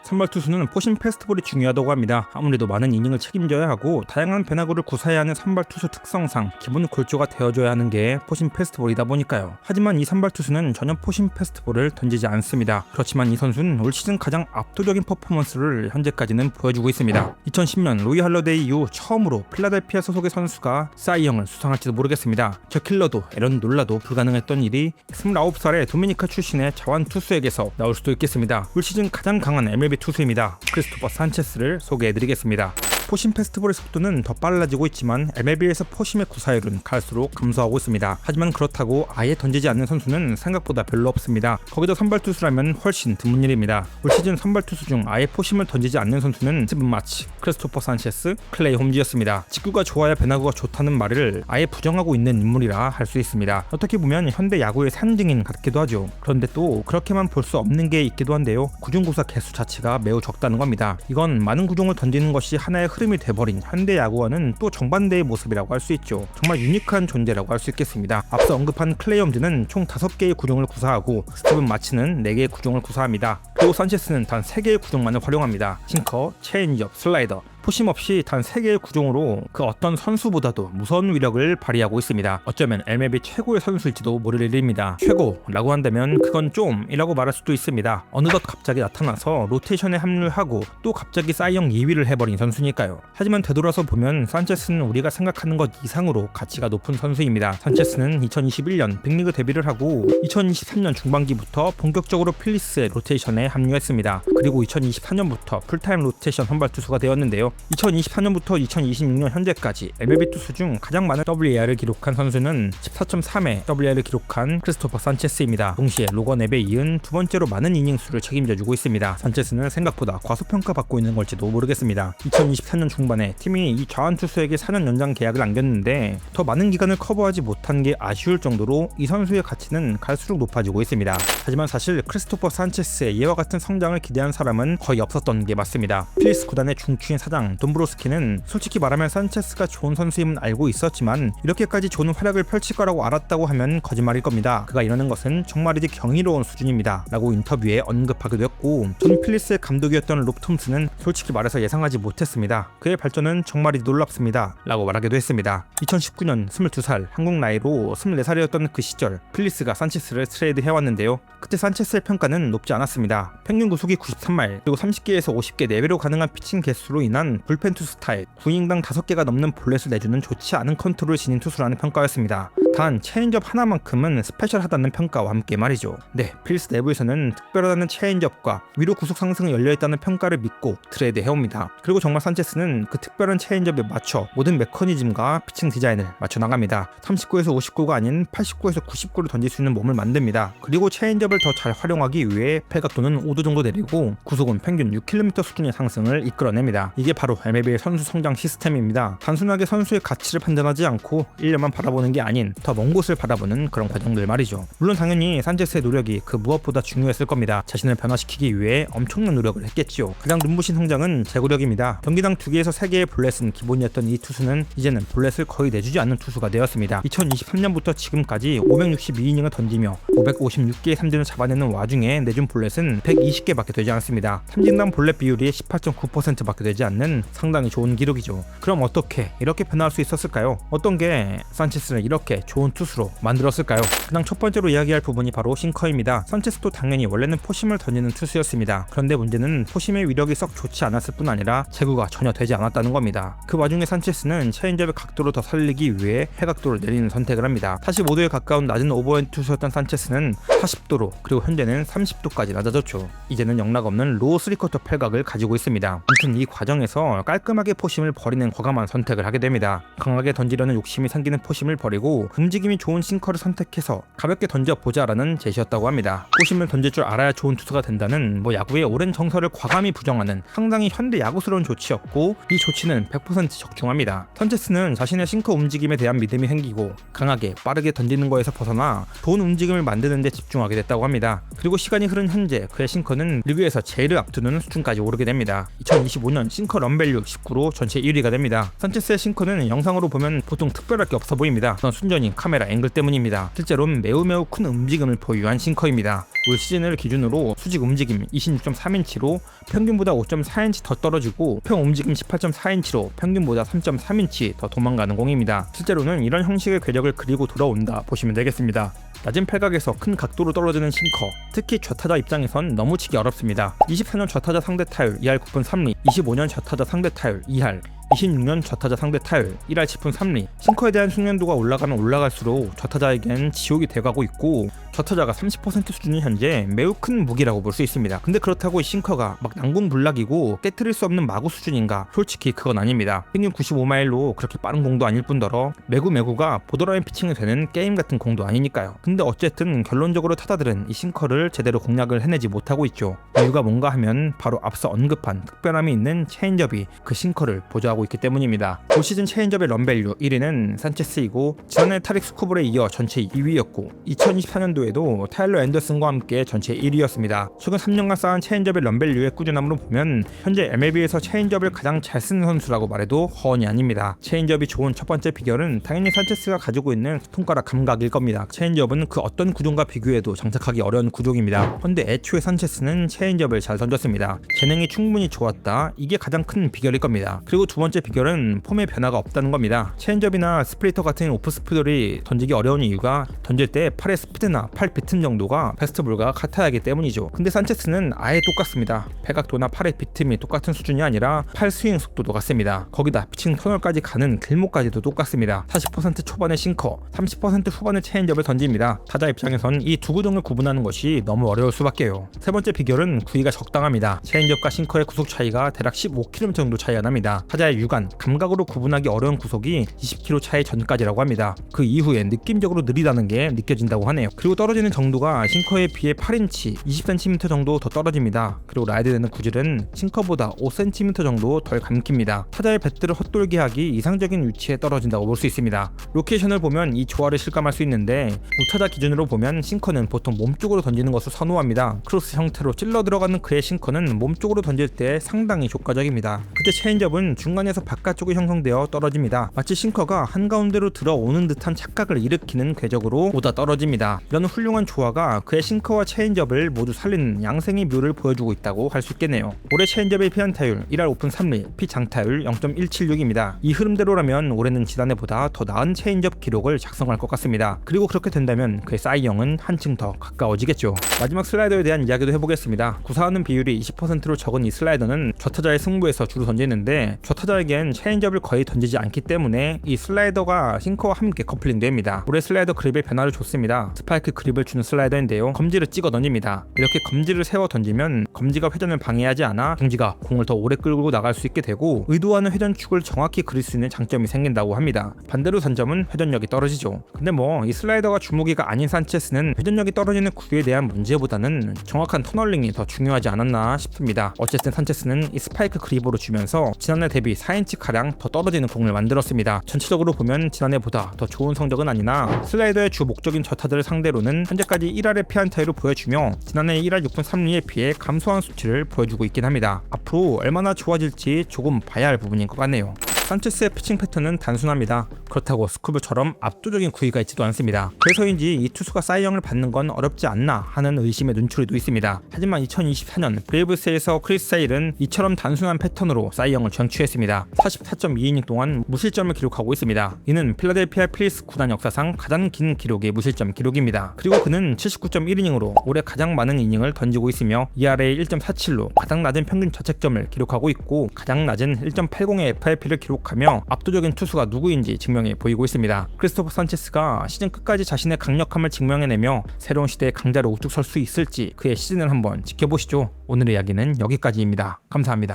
선발 투수는 포심 페스티벌이 중요하다고 합니다. 아무래도 많은 이닝을 책임져야 하고 다양한 변화구를 구사해야 하는 선발 투수 특성상 기본 골조가 되어줘야 하는 게 포심 페스티벌이다 보니까요. 하지만 이 선발 투수는 전혀 포심 페스티벌을 던지지 않습니다. 그렇지만 이 선수는 올 시즌 가장 압도적인 퍼포먼스를 현재까지는 보여주고 있습니다. 2010년 로이 할러데이 이후 처음으로 필라델피아 소속의 선수가 사이영을 수상할지도 모르겠습니다. 저 킬러도 에런 놀라도 불가능했던 일이 29살의 도미니카 출신의 자완 투수에게서 나올 수도 있겠습니다. 올 시즌 가장 강한 MLB 투수입니다. 크리스토퍼 산체스를 소개해드리겠습니다. 포심 페스티벌의 속도는 더 빨라지고 있지만 MLB에서 포심의 구사율은 갈수록 감소하고 있습니다. 하지만 그렇다고 아예 던지지 않는 선수는 생각보다 별로 없습니다. 거기다 선발 투수라면 훨씬 드문 일입니다. 올 시즌 선발 투수 중 아예 포심을 던지지 않는 선수는 스티븐 마치, 크리스토퍼 산체스, 클레이 홈즈였습니다. 직구가 좋아야 변화구가 좋다는 말을 아예 부정하고 있는 인물이라 할 수 있습니다. 어떻게 보면 현대 야구의 산증인 같기도 하죠. 그런데 또 그렇게만 볼 수 없는 게 있기도 한데요. 구중구사 개수 자체가 매우 적다는 겁니다. 이건 많은 구종을 던지는 것이 하나의 흐름이 돼버린 현대 야구와는 또 정반대의 모습이라고 할 수 있죠. 정말 유니크한 존재라고 할 수 있겠습니다. 앞서 언급한 클레이 홈즈는 총 5개의 구종을 구사하고 스티븐 마치는 4개의 구종을 구사합니다. 그리고 산체스는 단 3개의 구종만을 활용합니다. 싱커, 체인지업, 슬라이더, 포심 없이 단 3개의 구종으로 그 어떤 선수보다도 무서운 위력을 발휘하고 있습니다. 어쩌면 MLB 최고의 선수일지도 모를 일입니다. 최고라고 한다면 그건 좀이라고 말할 수도 있습니다. 어느덧 갑자기 나타나서 로테이션에 합류하고 또 갑자기 사이영 2위를 해버린 선수니까요. 하지만 되돌아서 보면 산체스는 우리가 생각하는 것 이상으로 가치가 높은 선수입니다. 산체스는 2021년 빅리그 데뷔를 하고 2023년 중반기부터 본격적으로 필리스의 로테이션에 합류했습니다. 그리고 2024년부터 풀타임 로테이션 선발 투수가 되었는데요. 2024년부터 2026년 현재까지 MLB 투수 중 가장 많은 WAR을 기록한 선수는 14.3회 WAR을 기록한 크리스토퍼 산체스입니다. 동시에 로건 앱에 이은 두 번째로 많은 이닝 수를 책임져주고 있습니다. 산체스는 생각보다 과소평가받고 있는 걸지도 모르겠습니다. 2024년 중반에 팀이 이 좌완 투수에게 4년 연장 계약을 안겼는데 더 많은 기간을 커버하지 못한 게 아쉬울 정도로 이 선수의 가치는 갈수록 높아지고 있습니다. 하지만 사실 크리스토퍼 산체스의 이와 같은 성장을 기대한 사람은 거의 없었던 게 맞습니다. 필리스 구단의 중추인 사장 돈브로스키는 솔직히 말하면 산체스가 좋은 선수임은 알고 있었지만 이렇게까지 좋은 활약을 펼칠 거라고 알았다고 하면 거짓말일 겁니다. 그가 이러는 것은 정말이지 경이로운 수준입니다 라고 인터뷰에 언급하기도 했고, 전 필리스의 감독이었던 롭 톰슨은 솔직히 말해서 예상하지 못했습니다. 그의 발전은 정말이지 놀랍습니다 라고 말하기도 했습니다. 2019년 22살 한국 나이로 24살이었던 그 시절 필리스가 산체스를 트레이드 해왔는데요. 그때 산체스의 평가는 높지 않았습니다. 평균 구속이 93말 그리고 30개에서 50개 내외로 가능한 피칭 개수로 인한 불펜 투수 타입, 9이닝당 5개가 넘는 볼넷을 내주는 좋지 않은 컨트롤을 지닌 투수라는 평가였습니다. 단 체인지업 하나만큼은 스페셜하다는 평가와 함께 말이죠. 네, 필리스 내부에서는 특별하다는 체인지업과 위로 구속 상승이 열려있다는 평가를 믿고 트레이드 해옵니다. 그리고 정말 산체스는 그 특별한 체인지업에 맞춰 모든 메커니즘과 피칭 디자인을 맞춰 나갑니다. 39에서 59가 아닌 89에서 90구를 던질 수 있는 몸을 만듭니다. 그리고 체인지업을 더 잘 활용하기 위해 팔각도는 5도 정도 내리고 구속은 평균 6km 수준의 상승을 이끌어냅니다. 이게 바로 MLB의 선수 성장 시스템입니다. 단순하게 선수의 가치를 판단하지 않고 1년만 바라보는 게 아닌 더 먼 곳을 바라보는 그런 과정들 말이죠. 물론 당연히 산체스의 노력이 그 무엇보다 중요했을 겁니다. 자신을 변화시키기 위해 엄청난 노력을 했겠지요. 가장 눈부신 성장은 제구력입니다. 경기당 2개에서 3개의 볼넷은 기본이었던 이 투수는 이제는 볼넷을 거의 내주지 않는 투수가 되었습니다. 2023년부터 지금까지 562이닝을 던지며 556개의 삼진을 잡아내는 와중에 내준 볼넷은 120개밖에 되지 않습니다. 삼진당 볼넷 비율이 18.9%밖에 되지 않는 상당히 좋은 기록이죠. 그럼 어떻게 이렇게 변화할 수 있었을까요? 어떤 게 산체스를 이렇게 좋은 투수로 만들었을까요? 그냥 첫 번째로 이야기할 부분이 바로 싱커입니다. 산체스도 당연히 원래는 포심을 던지는 투수였습니다. 그런데 문제는 포심의 위력이 썩 좋지 않았을 뿐 아니라 제구가 전혀 되지 않았다는 겁니다. 그 와중에 산체스는 체인지업의 각도를 더 살리기 위해 회각도를 내리는 선택을 합니다. 45도에 가까운 낮은 오버핸드 투수였던 산체스는 40도로 그리고 현재는 30도까지 낮아졌죠. 이제는 영락없는 로우 3쿼터 팔각을 가지고 있습니다. 아무튼 이 과정에서 깔끔하게 포심을 버리는 과감한 선택을 하게 됩니다. 강하게 던지려는 욕심이 생기는 포심을 버리고 움직임이 좋은 싱커를 선택해서 가볍게 던져보자라는 제시였다고 합니다. 포심을 던질 줄 알아야 좋은 투수가 된다는 야구의 오랜 정설을 과감히 부정하는 상당히 현대 야구스러운 조치였고, 이 조치는 100% 적중합니다. 산체스는 자신의 싱커 움직임에 대한 믿음이 생기고 강하게 빠르게 던지는 거에서 벗어나 좋은 움직임을 만드는 데 집중하게 됐다고 합니다. 그리고 시간이 흐른 현재 그의 싱커는 리그에서 제일 앞두는 수준까지 오르게 됩니다. 2025년 싱커 런밸류 19로 전체 1위가 됩니다. 산체스의 싱커는 영상으로 보면 보통 특별할 게 없어 보입니다. 그건 순전히 카메라 앵글 때문입니다. 실제로는 매우 큰 움직임을 보유한 싱커입니다. 올 시즌을 기준으로 수직 움직임 26.3인치로 평균보다 5.4인치 더 떨어지고 평 움직임 18.4인치로 평균보다 3.3인치 더 도망가는 공입니다. 실제로는 이런 형식의 궤적을 그리고 돌아온다 보시면 되겠습니다. 낮은 팔각에서 큰 각도로 떨어지는 싱커, 특히 좌타자 입장에선 너무 치기 어렵습니다. 24년 좌타자 상대 타율 2할 9푼 3리, 25년 좌타자 상대 타율 2할, 26년 좌타자 상대 타율 1할 10푼 3리. 싱커에 대한 숙련도가 올라가면 올라갈수록 좌타자에겐 지옥이 돼가고 있고, 좌타자가 30% 수준이 현재 매우 큰 무기라고 볼 수 있습니다. 근데 그렇다고 이 싱커가 막 난공불락이고 깨트릴 수 없는 마구 수준인가? 솔직히 그건 아닙니다. 평균 95마일로 그렇게 빠른 공도 아닐 뿐더러 매구가 보더라인 피칭이 되는 게임 같은 공도 아니니까요. 근데 어쨌든 결론적으로 타자들은 이 싱커를 제대로 공략을 해내지 못하고 있죠. 이유가 뭔가 하면 바로 앞서 언급한 특별함이 있는 체인지업이 그 싱커를 보조하고 있기 때문입니다. 올 시즌 체인지업의 런밸류 1위는 산체스이고, 지난해 타릭 스쿠볼에 이어 전체 2위였고 2024년도에도 타일러 앤더슨과 함께 전체 1위였습니다. 최근 3년간 쌓은 체인지업의 런밸류의 꾸준함으로 보면 현재 MLB에서 체인지업을 가장 잘 쓰는 선수라고 말해도 허언이 아닙니다. 체인지업이 좋은 첫 번째 비결은 당연히 산체스가 가지고 있는 손가락 감각일 겁니다. 체인지업은 그 어떤 구종과 비교해도 장착하기 어려운 구종입니다. 그런데 애초에 산체스는 체인지업을 잘 던졌습니다. 재능이 충분히 좋았다, 이게 가장 큰 비결일 겁니다. 그리고 두 번째 비결은 폼의 변화가 없다는 겁니다. 체인지업이나 스플리터 같은 오프스피드를 던지기 어려운 이유가 던질 때 팔의 스피드나 팔 비틈 정도가 패스트볼과 같아야 하기 때문이죠. 근데 산체스는 아예 똑같습니다. 팔각도나 팔의 비틈이 똑같은 수준이 아니라 팔 스윙 속도도 같습니다. 거기다 피칭 터널까지 가는 길목까지도 똑같습니다. 40% 초반의 싱커, 30% 후반의 체인지업을 던집니다. 타자 입장에선 이 두 구종을 구분하는 것이 너무 어려울 수밖에요. 세 번째 비결은 구위가 적당합니다. 체인지업과 싱커의 구속 차이가 대략 15km 정도 차이가 납니다. 타자의 유관, 감각으로 구분하기 어려운 구속이 20km 차이 전까지라고 합니다. 그 이후에 느낌적으로 느리다는 게 느껴진다고 하네요. 그리고 떨어지는 정도가 싱커에 비해 8인치, 20cm 정도 더 떨어집니다. 그리고 라이드되는 구질은 싱커보다 5cm 정도 덜 감깁니다. 타자의 배트를 헛돌게 하기 이상적인 위치에 떨어진다고 볼 수 있습니다. 로케이션을 보면 이 조화를 실감할 수 있는데, 우타자 기준으로 보면 싱커는 보통 몸쪽으로 던지는 것을 선호합니다. 크로스 형태로 찔러 들어가는 그의 싱커는 몸쪽으로 던질 때 상당히 효과적입니다. 그때 체인지업은 중간에서 바깥쪽에 형성되어 떨어집니다. 마치 싱커가 한가운데로 들어오는 듯한 착각을 일으키는 궤적으로 오다 떨어집니다. 이런 훌륭한 조화가 그의 싱커와 체인지업을 모두 살리는 양생의 묘를 보여주고 있다고 할 수 있겠네요. 올해 체인지업의 피안타율 1할 5푼 3리, 피장타율 0.176입니다. 이 흐름대로라면 올해는 지난해보다 더 나은 체인지업 기록을 작성할 것 같습니다. 그리고 그렇게 된다면 그의 사이영은 한층 더 가까워지겠죠. 마지막 슬라이더에 대한 이야기도 해보겠습니다. 구사하는 비율이 20%로 적은 이 슬라이더는 좌타자의 승부에서 주로 던지는데, 좌타자에겐 체인지업을 거의 던지지 않기 때문에 이 슬라이더가 싱커와 함께 커플링됩니다. 올해 슬라이더 그립의 변화를 줬습니다. 스파이크 그립을 주는 슬라이더인데요, 검지를 찍어 던집니다. 이렇게 검지를 세워 던지면 검지가 회전을 방해하지 않아 공지가 공을 더 오래 끌고 나갈 수 있게 되고, 의도하는 회전축을 정확히 그릴 수 있는 장점이 생긴다고 합니다. 반대로 단점은 회전력이 떨어지죠. 근데 이 슬라이더가 주무기가 아닌 산체스는 회전력이 떨어지는 구위에 대한 문제보다는 정확한 터널링이 더 중요하지 않았나 싶습니다. 어쨌든 산체스는 이 스파이크 그립으로 주면서 지난해 대비 4인치 가량 더 떨어지는 공을 만들었습니다. 전체적으로 보면 지난해보다 더 좋은 성적은 아니나 슬라이더의 주 목적인 좌타자를 상대로는 현재까지 1할의 피안타율을 보여주며 지난해 1할 6푼 3리에 비해 감소한 수치를 보여주고 있긴 합니다. 앞으로 얼마나 좋아질지 조금 봐야 할 부분인 것 같네요. 산체스의 피칭 패턴은 단순합니다. 그렇다고 스쿠브처럼 압도적인 구위가 있지도 않습니다. 그래서인지 이 투수가 사이영을 받는 건 어렵지 않나 하는 의심의 눈초리도 있습니다. 하지만 2024년 브레이브스에서 크리스 세일은 이처럼 단순한 패턴으로 사이영을 쟁취했습니다. 44.2이닝 동안 무실점을 기록하고 있습니다. 이는 필라델피아 필리스 구단 역사상 가장 긴 기록의 무실점 기록입니다. 그리고 그는 79.1이닝으로 올해 가장 많은 이닝을 던지고 있으며 ERA 1.47로 가장 낮은 평균 자책점을 기록하고 있고, 가장 낮은 1.80의 FIP를 기록하며 압도적인 투수가 누구인지 증명해 보이고 있습니다. 크리스토퍼 산체스가 시즌 끝까지 자신의 강력함을 증명해내며 새로운 시대의 강자로 우뚝 설 수 있을지 그의 시즌을 한번 지켜보시죠. 오늘의 이야기는 여기까지입니다. 감사합니다.